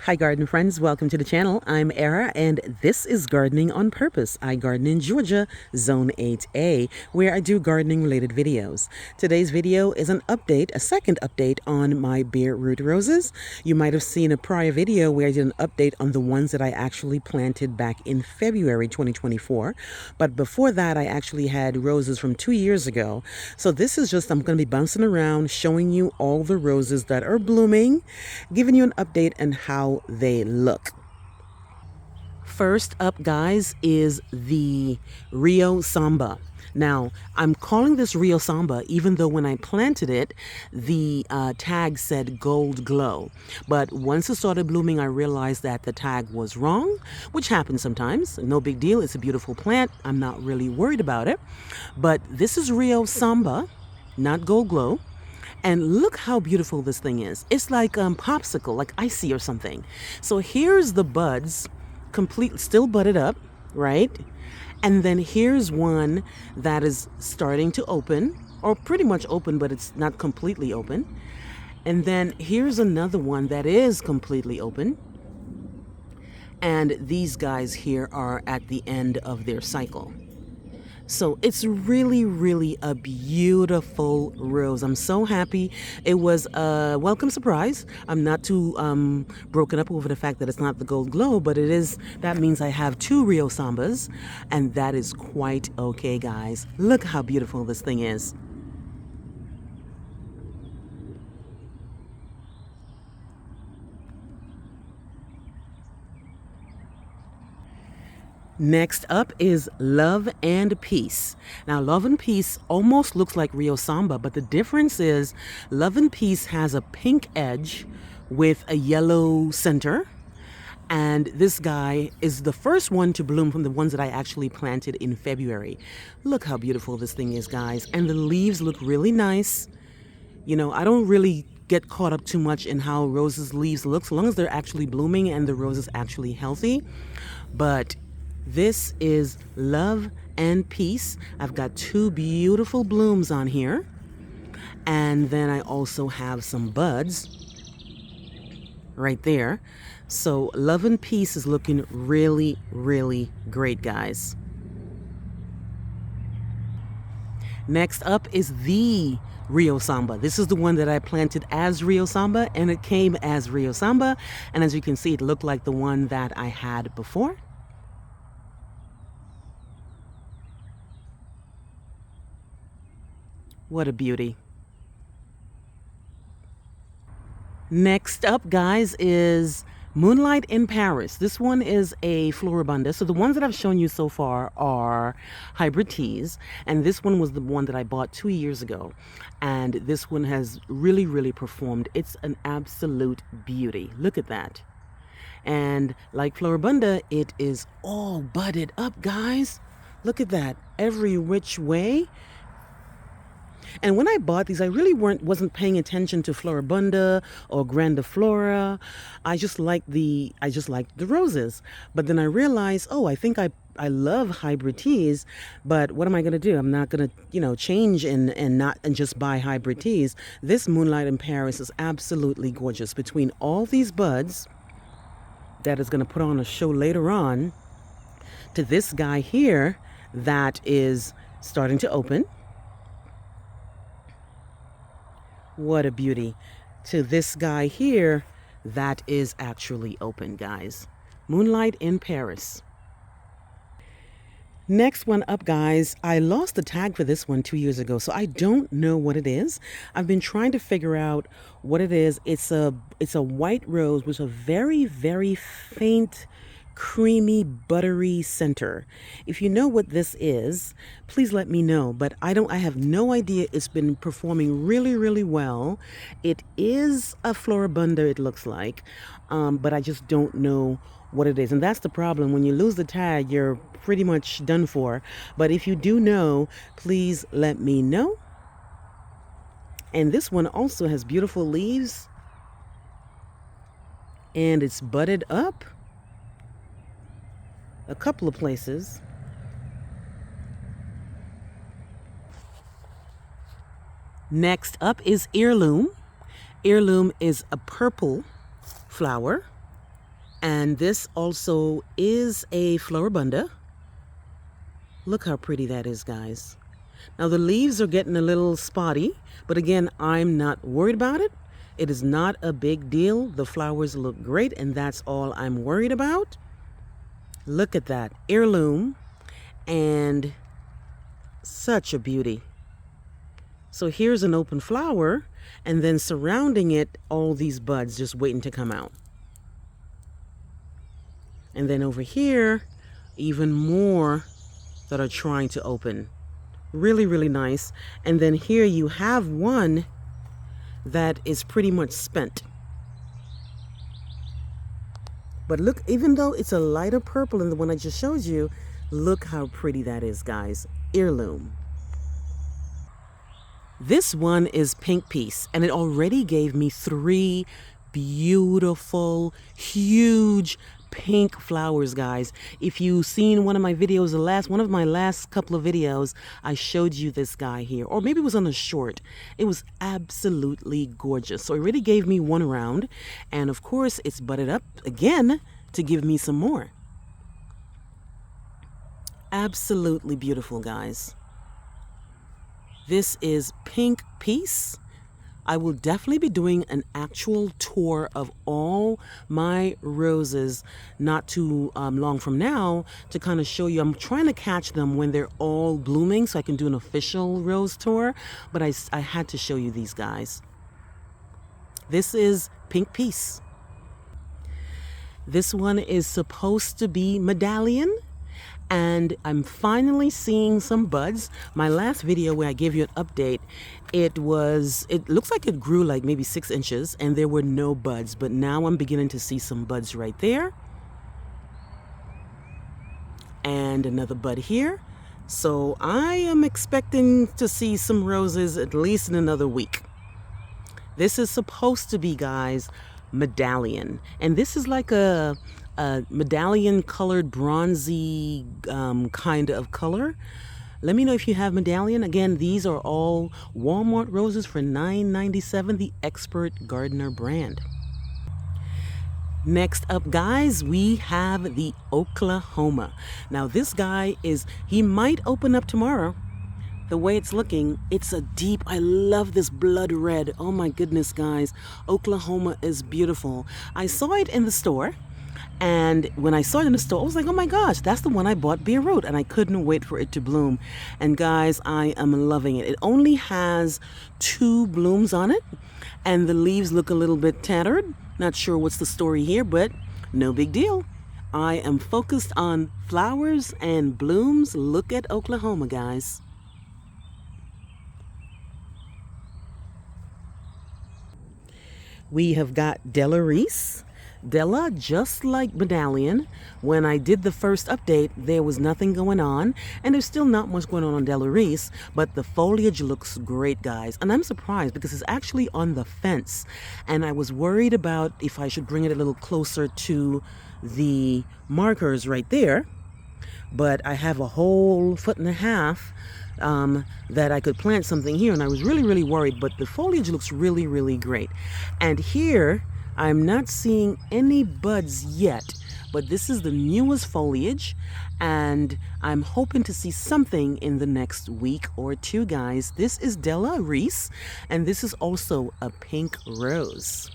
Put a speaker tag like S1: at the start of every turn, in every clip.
S1: Hi garden friends, welcome to the channel. I'm Era and this is Gardening on Purpose. I garden in Georgia, Zone 8A, where I do gardening related videos. Today's video is an update, a second update on my bare root roses. You might have seen a prior video where I did an update on the ones that I actually planted back in February 2024. But before that, I actually had roses from 2 years ago. So this is just, I'm going to be bouncing around, showing you all the roses that are blooming, giving you an update on how they look. First up, guys, is the Rio Samba. Now, I'm calling this Rio Samba even though when I planted it, the tag said gold glow. But once it started blooming, I realized that the tag was wrong, which happens sometimes. No big deal. It's a beautiful plant. I'm not really worried about it. But this is Rio Samba, not gold glow. And look how beautiful this thing is. It's like popsicle, like icy or something. So here's the buds, still budded up, right? And then here's one that is starting to open, or pretty much open, but it's not completely open. And then here's another one that is completely open. And these guys here are at the end of their cycle. So it's really, really a beautiful rose. I'm so happy. It was a welcome surprise. I'm not too broken up over the fact that it's not the gold glow, but it is. That means I have 2 Rio Sambas, and that is quite okay, guys. Look how beautiful this thing is. Next up is Love and Peace. Now, Love and Peace almost looks like Rio Samba, but the difference is Love and Peace has a pink edge with a yellow center. And this guy is the first one to bloom from the ones that I actually planted in February. Look how beautiful this thing is, guys. And the leaves look really nice. You know, I don't really get caught up too much in how roses' leaves look, so long as they're actually blooming and the rose is actually healthy. But this is Love and Peace. I've got 2 beautiful blooms on here. And then I also have some buds right there. So Love and Peace is looking really, really great, guys. Next up is the Rio Samba. This is the one that I planted as Rio Samba, and it came as Rio Samba. And as you can see, it looked like the one that I had before. What a beauty. Next up, guys, is Moonlight in Paris. This one is a Floribunda. So the ones that I've shown you so far are hybrid teas. And this one was the one that I bought 2 years ago. And this one has really, really performed. It's an absolute beauty. Look at that. And like Floribunda, it is all budded up, guys. Look at that. Every which way. And when I bought these, I really wasn't paying attention to Floribunda or Grandiflora. I just liked the roses. But then I realized, oh, I think I love hybrid teas, but what am I going to do? I'm not going to, change and just buy hybrid teas. This Moonlight in Paris is absolutely gorgeous. Between all these buds that is going to put on a show later on, to this guy here that is starting to open. What a beauty. To this guy here, that is actually open, guys. Moonlight in Paris. Next one up, guys. I lost the tag for this one 2 years ago, so I don't know what it is. I've been trying to figure out what it is. It's a white rose with a very, very faint, creamy, buttery center. If you know what this is, please let me know. But I have no idea. It's been performing really, really well. It is a Floribunda, it looks like, but I just don't know what it is. And that's the problem. When you lose the tag, you're pretty much done for. But if you do know, please let me know. And this one also has beautiful leaves. And it's budded up a couple of places. Next up is Earloop. Earloop is a purple flower. And this also is a floribunda. Look how pretty that is, guys. Now the leaves are getting a little spotty, but again, I'm not worried about it. It is not a big deal. The flowers look great, and that's all I'm worried about. Look at that, heirloom, and such a beauty. So here's an open flower, and then surrounding it, all these buds just waiting to come out. And then over here, even more that are trying to open. Really, really nice. And then here you have one that is pretty much spent. But look, even though it's a lighter purple than the one I just showed you, look how pretty that is, guys. Heirloom. This one is Pink Peace, and it already gave me 3 beautiful, huge pink flowers, guys. If you've seen one of my videos, one of my last couple of videos, I showed you this guy here, or maybe it was on a short. It was absolutely gorgeous. So it already gave me 1 round, and of course it's budded up again to give me some more. Absolutely beautiful, guys. This is Pink Peace. I will definitely be doing an actual tour of all my roses not too long from now to kind of show you. I'm trying to catch them when they're all blooming so I can do an official rose tour, but I had to show you these guys. This is Pink Peace. This one is supposed to be Medallion. And I'm finally seeing some buds. My last video where I gave you an update, it looks like it grew like maybe 6 inches and there were no buds, but now I'm beginning to see some buds right there. And another bud here. So I am expecting to see some roses at least in another week. This is supposed to be, guys, Medallion. And this is like a medallion colored bronzy kind of color. Let me know if you have Medallion. Again, these are all Walmart roses for $9.97, the Expert Gardener brand. Next up, guys, we have the Oklahoma. Now this guy he might open up tomorrow. The way it's looking, it's a deep, I love this blood red. Oh my goodness, guys. Oklahoma is beautiful. I saw it in the store. And when I saw it in the store, I was like, oh my gosh, that's the one I bought bare root, and I couldn't wait for it to bloom. And guys, I am loving it. It only has 2 blooms on it, and the leaves look a little bit tattered. Not sure what's the story here, but no big deal. I am focused on flowers and blooms. Look at Oklahoma, guys. We have got Delarae. Della, just like Medallion, when I did the first update, there was nothing going on, and there's still not much going on Delarae, but the foliage looks great, guys. And I'm surprised because it's actually on the fence, and I was worried about if I should bring it a little closer to the markers right there, but I have a whole 1.5 feet that I could plant something here, and I was really, really worried, but the foliage looks really, really great. And here, I'm not seeing any buds yet, but this is the newest foliage, and I'm hoping to see something in the next week or 2, guys. This is Delarae, and this is also a pink rose.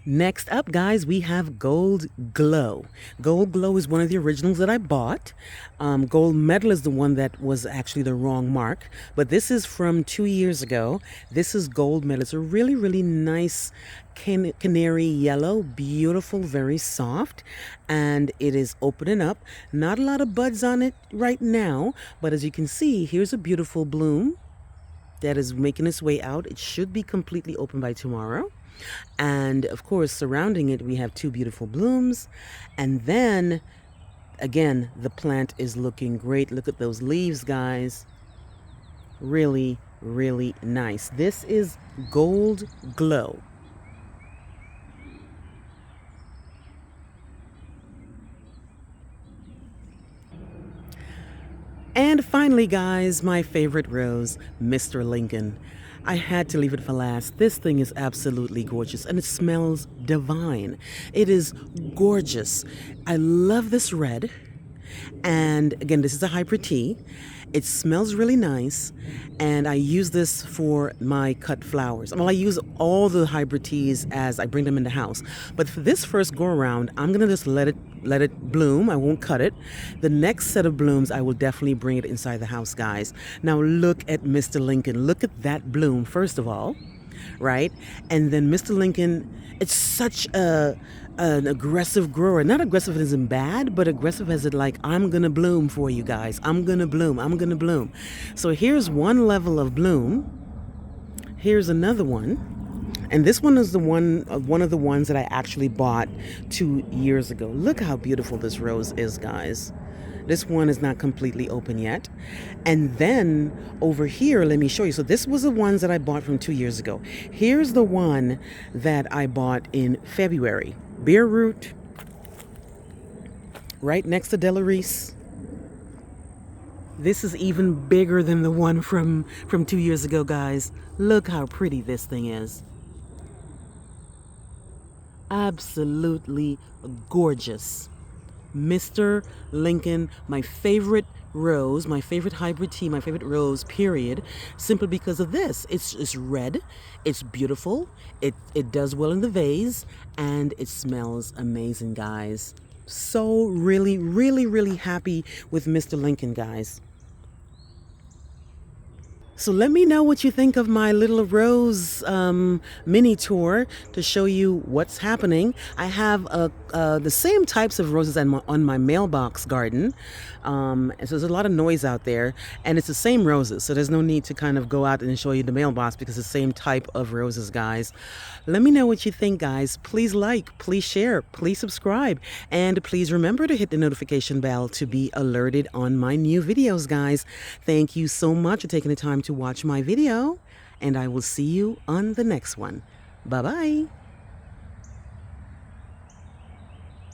S1: Next up, guys, we have Gold Glow. Gold Glow is one of the originals that I bought. Gold Medal is the one that was actually the wrong mark, but this is from 2 years ago. This is Gold Medal. It's a really, really nice canary yellow, beautiful, very soft, and it is opening up. Not a lot of buds on it right now, but as you can see, here's a beautiful bloom that is making its way out. It should be completely open by tomorrow. And of course, surrounding it, we have 2 beautiful blooms. And then again, the plant is looking great. Look at those leaves, guys. Really, really nice. This is Gold Glow. And finally, guys, my favorite rose, Mr. Lincoln. I had to leave it for last. This thing is absolutely gorgeous and it smells divine. It is gorgeous. I love this red. And again, this is a hybrid tea. It smells really nice, and I use this for my cut flowers. Well, I use all the hybrid teas as I bring them in the house. But for this first go around, I'm gonna just let it bloom. I won't cut it. The next set of blooms, I will definitely bring it inside the house, guys. Now look at Mr. Lincoln. Look at that bloom, first of all, right? And then Mr. Lincoln, it's such an aggressive grower. Not aggressive as in bad, but aggressive as in like, I'm gonna bloom for you guys. I'm gonna bloom. I'm gonna bloom. So here's one level of bloom. Here's another one. And this one is one of the ones that I actually bought 2 years ago. Look how beautiful this rose is, guys. This one is not completely open yet. And then over here, let me show you. So this was the ones that I bought from 2 years ago. Here's the one that I bought in February. Beer root, right next to Delarae. This is even bigger than the one from 2 years ago, guys. Look how pretty this thing is. Absolutely gorgeous. Mr. Lincoln, my favorite rose, my favorite hybrid tea, my favorite rose, period, simply because of this. It's red, it's beautiful, it does well in the vase, and it smells amazing, guys. So really, really, really happy with Mr. Lincoln, guys. So let me know what you think of my little rose mini tour to show you what's happening. I have the same types of roses on my mailbox garden. So there's a lot of noise out there, and it's the same roses. So there's no need to kind of go out and show you the mailbox because it's the same type of roses, guys. Let me know what you think, guys. Please like, please share, please subscribe, and please remember to hit the notification bell to be alerted on my new videos, guys. Thank you so much for taking the time to watch my video, and I will see you on the next one. Bye-bye.